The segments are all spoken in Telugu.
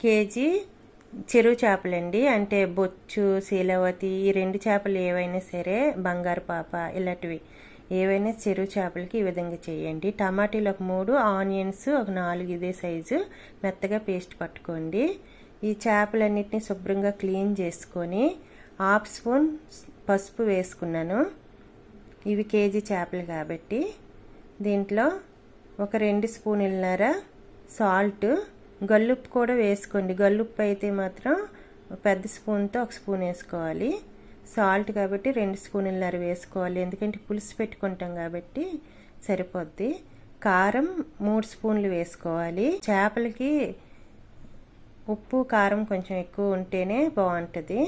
కేజీ చెరువు చేపలండి. అంటే బొచ్చు, శీలవతి, ఈ 2 చేపలు ఏవైనా సరే, బంగారు పాప ఇలాంటివి ఏవైనా చెరువు చేపలకి ఈ విధంగా చేయండి. టమాటీలు ఒక 3, ఆనియన్స్ ఒక 4 ఇదే సైజు మెత్తగా పేస్ట్ పట్టుకోండి. ఈ చేపలన్నిటిని శుభ్రంగా క్లీన్ చేసుకొని 1/2 స్పూన్ పసుపు వేసుకున్నాను. ఇవి కేజీ చేపలు కాబట్టి. దీంట్లో ఒక 2 స్పూన్లన్నర సాల్ట్, గల్లుప్పు కూడా వేసుకోండి. గల్లుప్పు అయితే మాత్రం పెద్ద స్పూన్తో 1 స్పూన్ వేసుకోవాలి. సాల్ట్ కాబట్టి 2 స్పూన్లన్నర వేసుకోవాలి, ఎందుకంటే పులుసు పెట్టుకుంటాం కాబట్టి సరిపోద్ది. కారం 3 స్పూన్లు వేసుకోవాలి. చేపలకి ఉప్పు కారం కొంచెం ఎక్కువ ఉంటేనే బాగుంటుంది.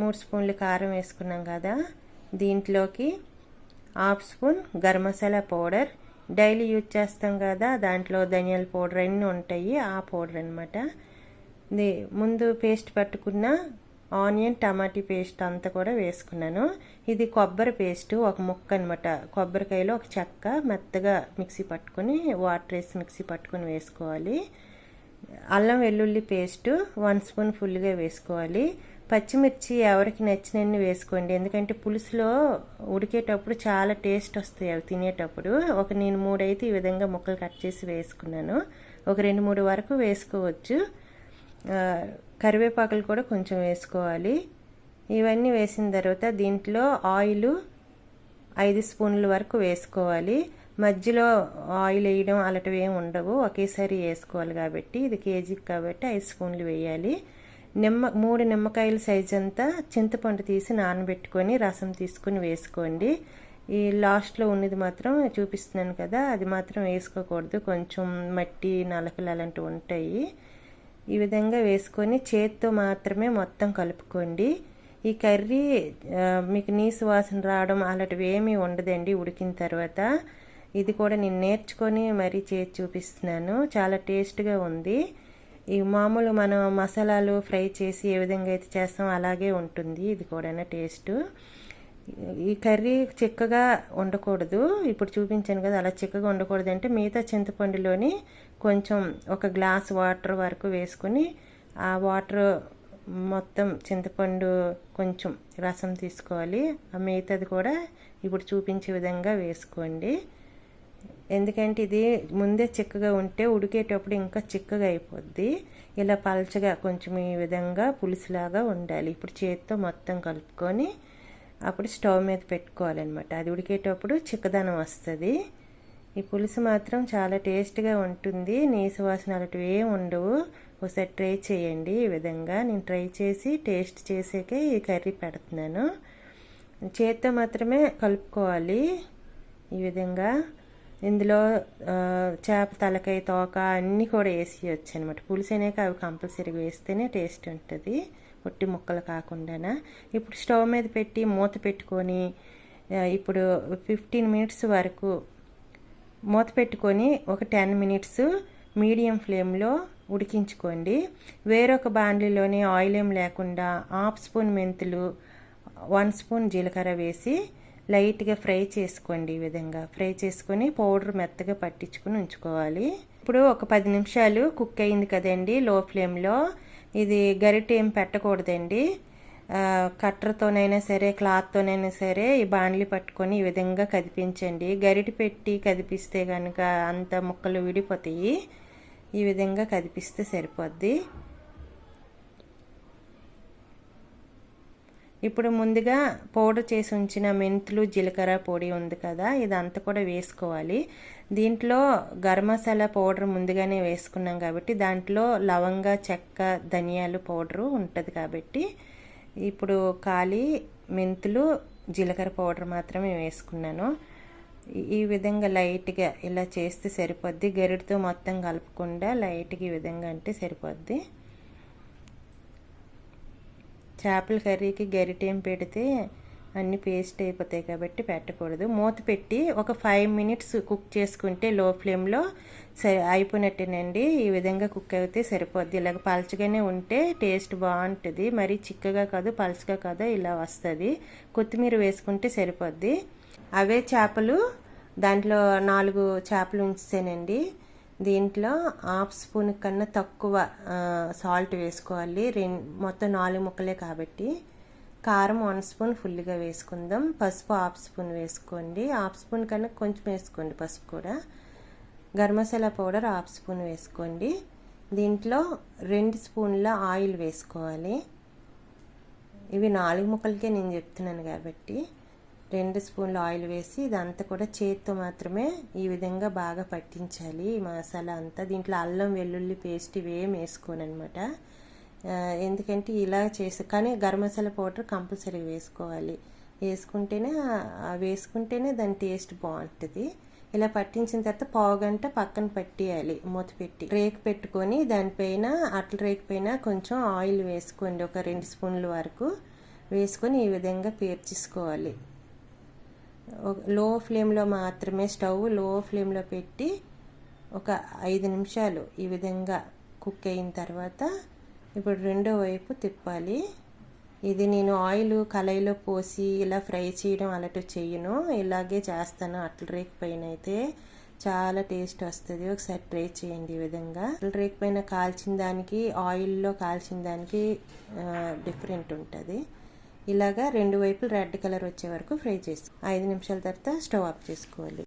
3 స్పూన్లు కారం వేసుకున్నాం కదా. దీంట్లోకి 1/2 spoon garam masala powder, daily use చేస్తాం కదా, దాంట్లో ధనియాల పౌడర్ అన్నీ ఉంటాయి, ఆ పౌడర్ అనమాట. ముందు పేస్ట్ పట్టుకున్న ఆనియన్ టమాటీ పేస్ట్ అంతా కూడా వేసుకున్నాను. ఇది కొబ్బరి పేస్ట్, ఒక ముక్క అనమాట. కొబ్బరికాయలో ఒక చెక్క మెత్తగా మిక్సీ పట్టుకొని వాటర్ వేసి మిక్సీ పట్టుకొని వేసుకోవాలి. అల్లం వెల్లుల్లి పేస్ట్ 1 స్పూన్ ఫుల్గా వేసుకోవాలి. పచ్చిమిర్చి ఎవరికి నచ్చినన్ని వేసుకోండి, ఎందుకంటే పులుసులో ఉడికేటప్పుడు చాలా టేస్ట్ వస్తాయి అవి తినేటప్పుడు. నేను 3 అయితే ఈ విధంగా ముక్కలు కట్ చేసి వేసుకున్నాను. ఒక 2-3 వరకు వేసుకోవచ్చు. కరివేపాకులు కూడా కొంచెం వేసుకోవాలి. ఇవన్నీ వేసిన తర్వాత దీంట్లో ఆయిల్ 5 స్పూన్ల వరకు వేసుకోవాలి. మధ్యలో ఆయిల్ వేయడం అలాంటివి ఏమి ఉండవు, ఒకేసారి వేసుకోవాలి కాబట్టి. ఇది కేజీకి కాబట్టి 5 స్పూన్లు వేయాలి. 3 నిమ్మకాయల సైజ్ అంతా చింతపండు తీసి నానబెట్టుకొని రసం తీసుకొని వేసుకోండి. ఈ లాస్ట్లో ఉన్నది మాత్రం చూపిస్తున్నాను కదా, అది మాత్రం వేసుకోకూడదు, కొంచెం మట్టి నలకలు అలాంటివి ఉంటాయి. ఈ విధంగా వేసుకొని చేత్తో మాత్రమే మొత్తం కలుపుకోండి. ఈ కర్రీ మీకు నీసు వాసన రావడం అలాంటివి ఏమీ ఉండదండి ఉడికిన తర్వాత. ఇది కూడా నేను నేర్చుకొని మరీ చేసి చూపిస్తున్నాను, చాలా టేస్ట్గా ఉంది. ఈ మామూలు మనం మసాలాలు ఫ్రై చేసి ఏ విధంగా అయితే చేస్తామో అలాగే ఉంటుంది ఇది కూడా టేస్ట్. ఈ కర్రీ చిక్కగా ఉండకూడదు, ఇప్పుడు చూపించాను కదా అలా చిక్కగా ఉండకూడదు. అంటే మిగతా చింతపండులోని కొంచెం 1 గ్లాస్ వాటర్ వరకు వేసుకొని ఆ వాటర్ మొత్తం చింతపండు కొంచెం రసం తీసుకోవాలి. ఆ మిగతాది కూడా ఇప్పుడు చూపించే విధంగా వేసుకోండి. ఎందుకంటే ఇది ముందే చిక్కగా ఉంటే ఉడికేటప్పుడు ఇంకా చిక్కగా అయిపోద్ది. ఇలా పలచగా కొంచెం ఈ విధంగా పులుసులాగా ఉండాలి. ఇప్పుడు చేతితో మొత్తం కలుపుకొని అప్పుడు స్టవ్ మీద పెట్టుకోవాలన్నమాట. అది ఉడికేటప్పుడు చిక్కదనం వస్తుంది. ఈ పులుసు మాత్రం చాలా టేస్ట్గా ఉంటుంది, నీసు వాసన అలాంటివి ఏమి ఉండవు. ఒకసారి ట్రై చేయండి. ఈ విధంగా నేను ట్రై చేసి టేస్ట్ చేసాకే ఈ కర్రీ పెడుతున్నాను. చేతితో మాత్రమే కలుపుకోవాలి ఈ విధంగా. ఇందులో చేప తలకాయ, తోక అన్నీ కూడా వేసేయచ్చు అనమాట. పులుసు అనేక అవి కంపల్సరీగా వేస్తేనే టేస్ట్ ఉంటుంది, ఒట్టి ముక్కలు కాకుండా. ఇప్పుడు స్టవ్ మీద పెట్టి మూత పెట్టుకొని ఇప్పుడు 15 మినిట్స్ వరకు మూత పెట్టుకొని ఒక 10 మినిట్స్ మీడియం ఫ్లేమ్లో ఉడికించుకోండి. వేరొక బాండ్లీలోని ఆయిల్ ఏం లేకుండా 1/2 స్పూన్ మెంతులు, 1 స్పూన్ జీలకర్ర వేసి లైట్గా ఫ్రై చేసుకోండి. ఈ విధంగా ఫ్రై చేసుకొని పౌడర్ మెత్తగా పట్టించుకొని ఉంచుకోవాలి. ఇప్పుడు ఒక 10 నిమిషాలు కుక్ అయింది కదండి లో ఫ్లేమ్లో. ఇది గరిటె ఏం పెట్టకూడదండి, కట్టర్తోనైనా సరే క్లాత్తోనైనా సరే ఈ బాండ్లీ పట్టుకొని ఈ విధంగా కదిపించండి. గరిటె పెట్టి కదిపిస్తే కనుక అంత ముక్కలు విడిపోతాయి. ఈ విధంగా కదిపిస్తే సరిపోద్ది. ఇప్పుడు ముందుగా పౌడర్ చేసి ఉంచిన మెంతులు, జీలకర్ర పొడి ఉంది కదా, ఇదంతా కూడా వేసుకోవాలి. దీంట్లో గరం మసాలా పౌడర్ ముందుగానే వేసుకున్నాం కాబట్టి దాంట్లో లవంగ, చెక్క, ధనియాలు పౌడరు ఉంటుంది కాబట్టి ఇప్పుడు ఖాళీ మెంతులు, జీలకర్ర పౌడర్ మాత్రమే వేసుకున్నాను. ఈ విధంగా లైట్గా ఇలా చేస్తే సరిపోద్ది. గరిటతో మొత్తం కలపకుండా లైట్గా ఈ విధంగా అంటే సరిపోద్ది. చేపల కర్రీకి గరిటెం పెడితే అన్నీ పేస్ట్ అయిపోతాయి కాబట్టి పెట్టకూడదు. మూత పెట్టి ఒక 5 మినిట్స్ కుక్ చేసుకుంటే లో ఫ్లేమ్లో అయిపోయినట్టేనండి. ఈ విధంగా కుక్ అయితే సరిపోద్ది. ఇలాగ పలచగానే ఉంటే టేస్ట్ బాగుంటుంది, మరీ చిక్కగా కాదు పలచగా కాదు ఇలా వస్తుంది. కొత్తిమీర వేసుకుంటే సరిపోద్ది. అవే చేపలు దాంట్లో 4 చేపలు ఉంచానండి. దీంట్లో హాఫ్ స్పూన్ కన్నా తక్కువ సాల్ట్ వేసుకోవాలి. మొత్తం 4 ముక్కలే కాబట్టి. కారం 1 స్పూన్ ఫుల్గా వేసుకుందాం. పసుపు హాఫ్ స్పూన్ వేసుకోండి. హాఫ్ స్పూన్ కన్నా కొంచెం వేసుకోండి పసుపు కూడా. Garam masala powder half spoon వేసుకోండి. దీంట్లో 2 స్పూన్ల ఆయిల్ వేసుకోవాలి. ఇవి 4 ముక్కలకే నేను చెప్తున్నాను కాబట్టి 2 స్పూన్ల ఆయిల్ వేసి ఇదంతా కూడా చేతితో మాత్రమే ఈ విధంగా బాగా పట్టించాలి. ఈ మసాలా అంతా. దీంట్లో అల్లం వెల్లుల్లి పేస్ట్ ఇవేం వేసుకోనమాట. ఎందుకంటే ఇలా కానీ గరం మసాలా పౌడర్ కంపల్సరీగా వేసుకోవాలి. వేసుకుంటేనే దాని టేస్ట్ బాగుంటుంది. ఇలా పట్టించిన తర్వాత పావుగంట పక్కన పట్టేయాలి మూత పెట్టి. రేకు పెట్టుకొని దానిపైన అట్ల రేకు పైన కొంచెం ఆయిల్ వేసుకోండి. ఒక 2 స్పూన్ల వరకు వేసుకొని ఈ విధంగా పేర్చేసుకోవాలి. లో ఫ్లేమ్లో మాత్రమే, స్టవ్ లో ఫ్లేమ్లో పెట్టి ఒక 5 నిమిషాలు ఈ విధంగా కుక్ అయిన తర్వాత ఇప్పుడు రెండో వైపు తిప్పాలి. ఇది నేను ఆయిల్ కళాయిలో పోసి ఇలా ఫ్రై చేయడం అలాంటివి చేయను. ఇలాగే చేస్తాను. అట్ల రేకు పైన అయితే చాలా టేస్ట్ వస్తుంది. ఒకసారి ట్రై చేయండి ఈ విధంగా. అట్ల రేకు పైన కాల్చిన దానికి ఆయిల్లో కాల్చిన దానికి డిఫరెంట్ ఉంటుంది. ఇలాగా 2 వైపులు రెడ్ కలర్ వచ్చే వరకు ఫ్రై చేసి 5 నిమిషాల తర్వాత స్టవ్ ఆఫ్ చేసుకోవాలి.